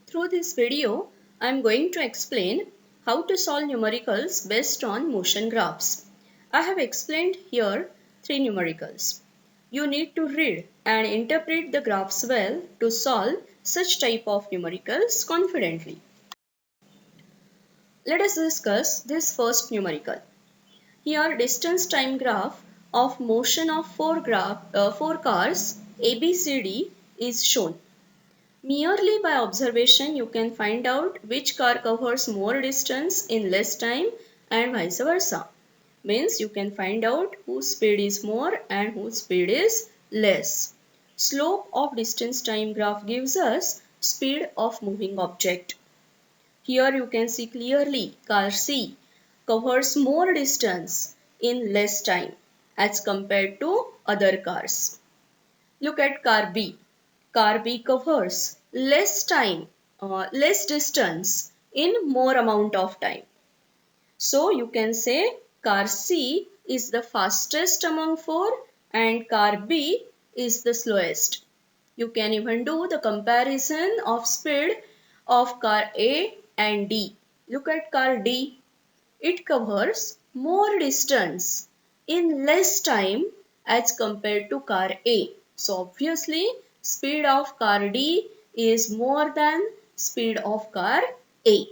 Through this video, I am going to explain how to solve numericals based on motion graphs. I have explained here three numericals. You need to read and interpret the graphs well to solve such type of numericals confidently. Let us discuss this first numerical. Here distance time graph of motion of four cars ABCD is shown. Merely by observation you can find out which car covers more distance in less time and vice versa. Means you can find out whose speed is more and whose speed is less. Slope of distance time graph gives us speed of moving object. Here you can see clearly car C covers more distance in less time as compared to other cars. Look at car B. Car B covers less distance in more amount of time. So you can say car C is the fastest among four and car B is the slowest. You can even do the comparison of speed of car A and D. Look at car D. It covers more distance in less time as compared to car A. So obviously speed of car D is more than speed of car A.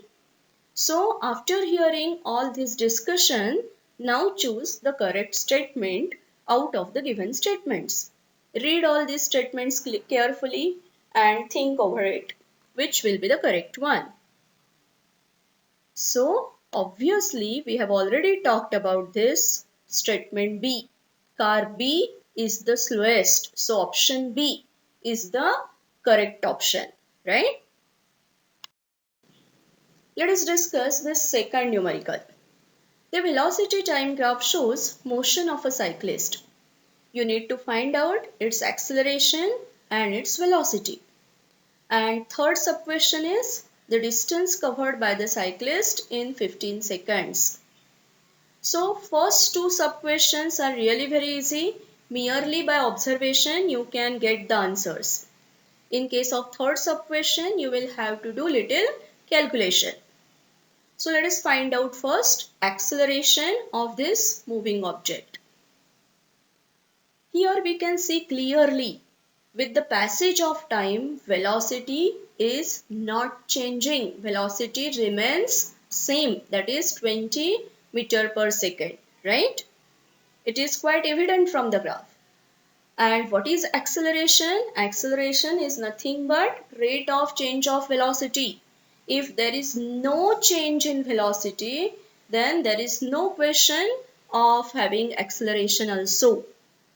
So after hearing all this discussion, now choose the correct statement out of the given statements. Read all these statements carefully and think over it. Which will be the correct one? So obviously we have already talked about this statement B. Car B is the slowest. So option B is the correct option, right? Let us discuss this second numerical. The velocity time graph shows motion of a cyclist. You need to find out its acceleration and its velocity. And third sub question is the distance covered by the cyclist in 15 seconds. So first two sub questions are really very easy. Merely by observation you can get the answers. In case of third sub question you will have to do little calculation. So let us find out first acceleration of this moving object. Here we can see clearly with the passage of time velocity is not changing. Velocity remains same, that is 20 meter per second, right? It is quite evident from the graph. And what is acceleration? Acceleration is nothing but rate of change of velocity. If there is no change in velocity, then there is no question of having acceleration also.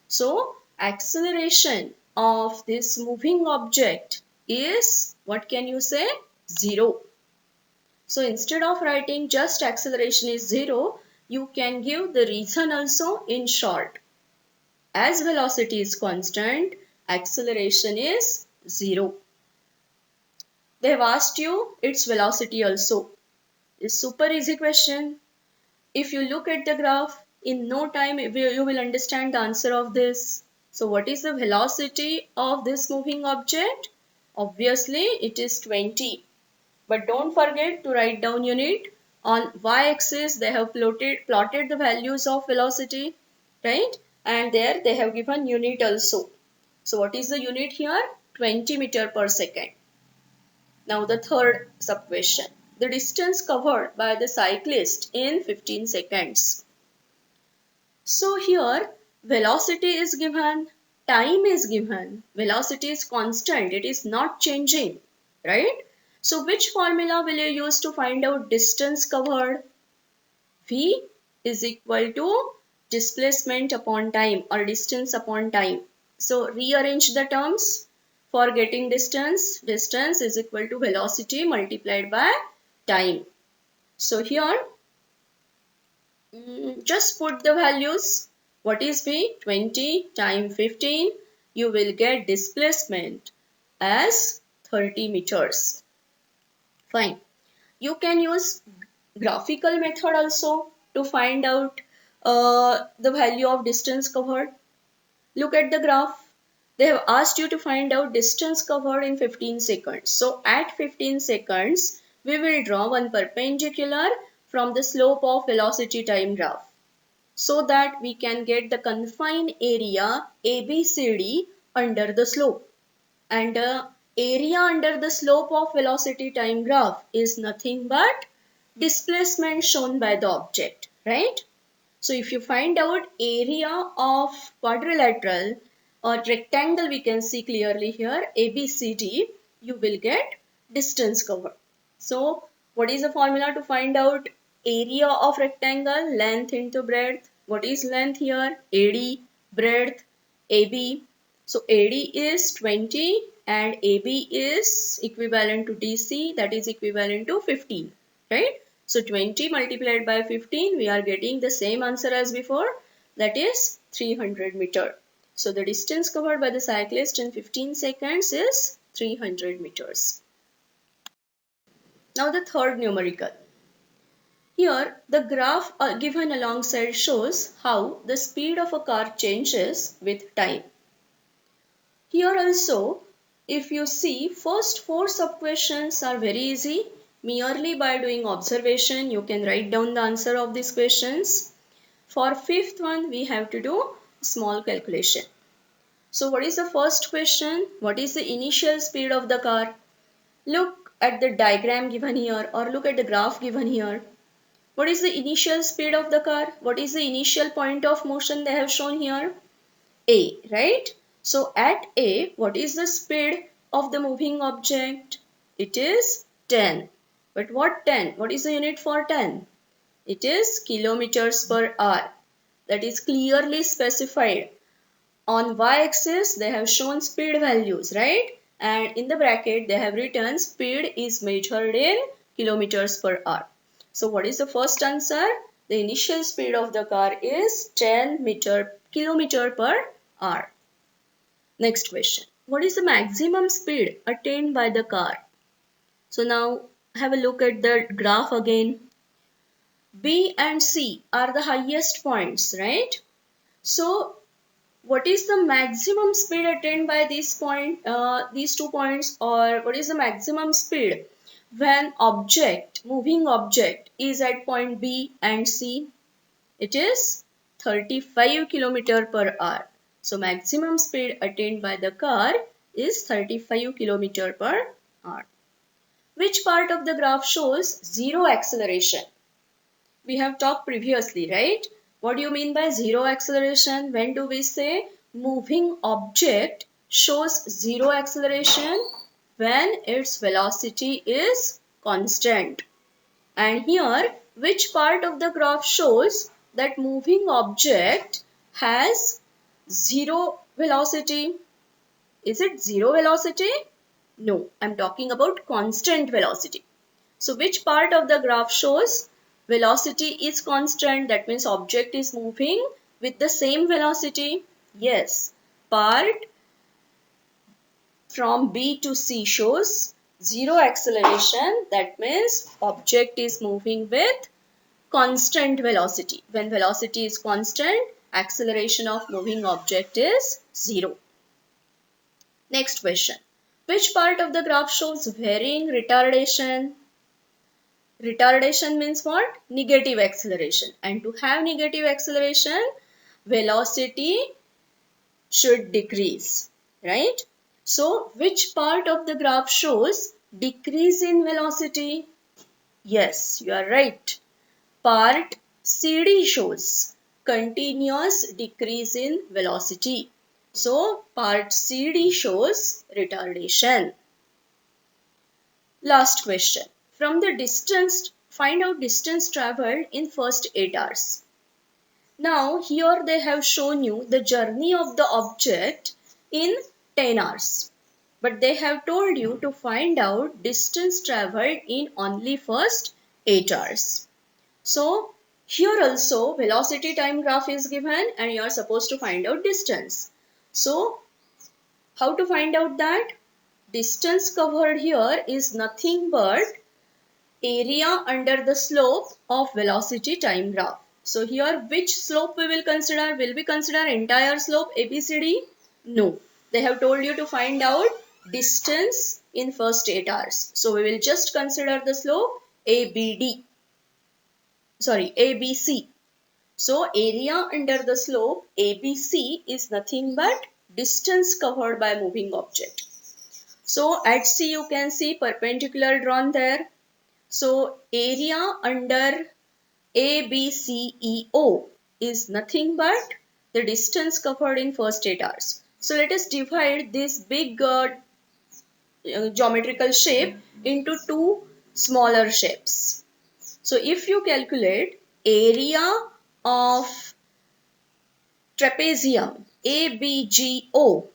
So acceleration of this moving object is, what can you say? 0. So instead of writing just acceleration is 0, you can give the reason also in short. As velocity is constant, acceleration is 0. They have asked you its velocity also. It's super easy question. If you look at the graph, in no time you will understand the answer of this. So what is the velocity of this moving object? Obviously it is 20. But don't forget to write down unit. On y-axis they have plotted the values of velocity, right? And there they have given unit also. So what is the unit here? 20 meter per second. Now the third sub question. The distance covered by the cyclist in 15 seconds. So here velocity is given, time is given, velocity is constant, it is not changing, right? So which formula will you use to find out distance covered? V is equal to displacement upon time or distance upon time. So rearrange the terms for getting distance. Distance is equal to velocity multiplied by time. So here just put the values. What is V? 20 times 15. You will get displacement as 30 meters. Fine. You can use graphical method also to find out the value of distance covered. Look at the graph. They have asked you to find out distance covered in 15 seconds. So at 15 seconds, we will draw one perpendicular from the slope of velocity time graph, so that we can get the confined area ABCD under the slope. And area under the slope of velocity time graph is nothing but displacement shown by the object, right? So if you find out area of quadrilateral or rectangle, we can see clearly here ABCD, you will get distance covered. So what is the formula to find out area of rectangle? Length into breadth. What is length here? AD, breadth AB. So AD is 20 and AB is equivalent to DC, that is equivalent to 15, right? So 20 multiplied by 15, we are getting the same answer as before, that is 300 meter. So the distance covered by the cyclist in 15 seconds is 300 meters. Now the third numerical. Here the graph given alongside shows how the speed of a car changes with time. Here also, if you see, first four sub-questions are very easy. Merely by doing observation, you can write down the answer of these questions. For fifth one, we have to do small calculation. So what is the first question? What is the initial speed of the car? Look at the diagram given here or look at the graph given here. What is the initial speed of the car? What is the initial point of motion they have shown here? A, right? So at A, what is the speed of the moving object? It is 10. But what 10? What is the unit for 10? It is kilometers per hour. That is clearly specified. On y-axis, they have shown speed values, right? And in the bracket, they have written speed is measured in kilometers per hour. So what is the first answer? The initial speed of the car is 10 kilometer per hour. Next question. What is the maximum speed attained by the car? So now have a look at the graph again. B and C are the highest points, right? So what is the maximum speed attained by these 2 points, or what is the maximum speed when moving object is at point B and C? It is 35 km per hour. So maximum speed attained by the car is 35 km per hour. Which part of the graph shows zero acceleration? We have talked previously, right? What do you mean by zero acceleration? When do we say moving object shows zero acceleration? When its velocity is constant. And here, which part of the graph shows that moving object has zero velocity? Is it zero velocity? No, I'm talking about constant velocity. So which part of the graph shows velocity is constant? That means object is moving with the same velocity. Yes, part from B to C shows zero acceleration. That means object is moving with constant velocity. When velocity is constant, acceleration of moving object is zero. Next question. Which part of the graph shows varying retardation? Retardation means what? Negative acceleration. And to have negative acceleration, velocity should decrease, right? So, which part of the graph shows decrease in velocity? Yes, you are right. Part CD shows continuous decrease in velocity. So, part CD shows retardation. Last question. From the distance, find out distance traveled in first 8 hours. Now, here they have shown you the journey of the object in 10 hours. But they have told you to find out distance traveled in only first 8 hours. So, here also velocity time graph is given and you are supposed to find out distance. So, how to find out that? Distance covered here is nothing but area under the slope of velocity time graph. So here which slope we will consider? Will we consider entire slope ABCD? No. They have told you to find out distance in first 8 hours. So we will just consider the slope ABC. So area under the slope ABC is nothing but distance covered by moving object. So at C you can see perpendicular drawn there. So area under ABCEO is nothing but the distance covered in first 8 hours. So let us divide this big geometrical shape into two smaller shapes. So if you calculate area of trapezium ABGO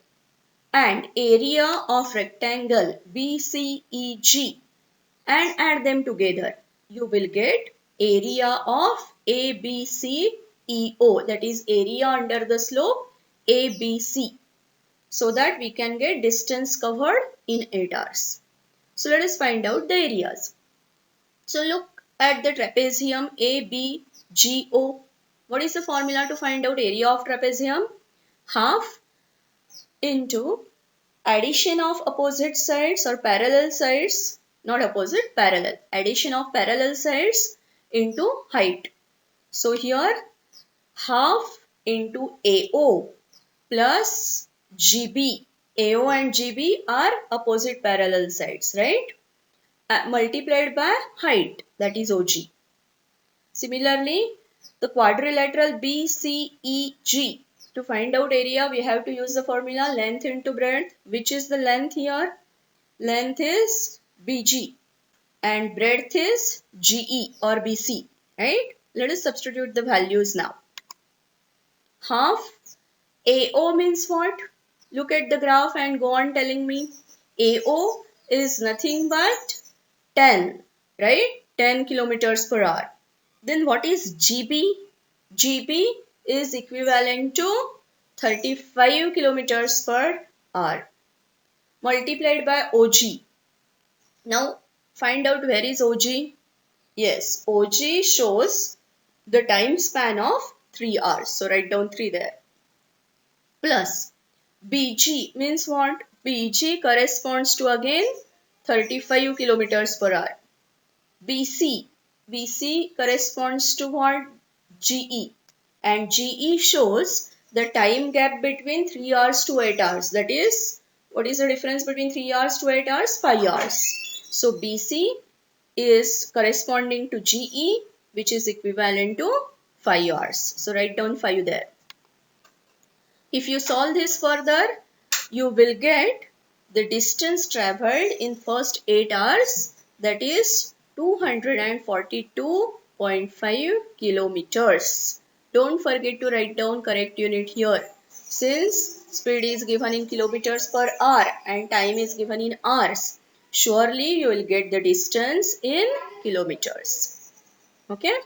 and area of rectangle BCEG and add them together, you will get area of ABCEO, that is area under the slope ABC, so that we can get distance covered in 8 hours. So let us find out the areas. So look at the trapezium ABGO. What is the formula to find out area of trapezium? Half into addition of opposite sides or parallel sides, not opposite, parallel, addition of parallel sides into height. So here half into AO plus GB. AO and GB are opposite parallel sides, right? Multiplied by height, that is OG. Similarly, the quadrilateral BCEG. To find out area, we have to use the formula length into breadth. Which is the length here? Length is BG and breadth is GE or BC, right? Let us substitute the values now. Half AO means what? Look at the graph and go on telling me. AO is nothing but 10, right? 10 kilometers per hour. Then what is GB? GB is equivalent to 35 kilometers per hour multiplied by OG. Now find out where is OG. Yes, OG shows the time span of 3 hours. So write down 3 there. Plus BG means what? BG corresponds to again 35 kilometers per hour. BC corresponds to what? GE, and GE shows the time gap between 3 hours to 8 hours. That is, what is the difference between 3 hours to 8 hours? 5 hours. So BC is corresponding to GE, which is equivalent to 5 hours. So write down 5 there. If you solve this further, you will get the distance travelled in first 8 hours, that is 242.5 kilometers. Don't forget to write down correct unit here. Since speed is given in kilometers per hour and time is given in hours, surely you will get the distance in kilometers. Okay.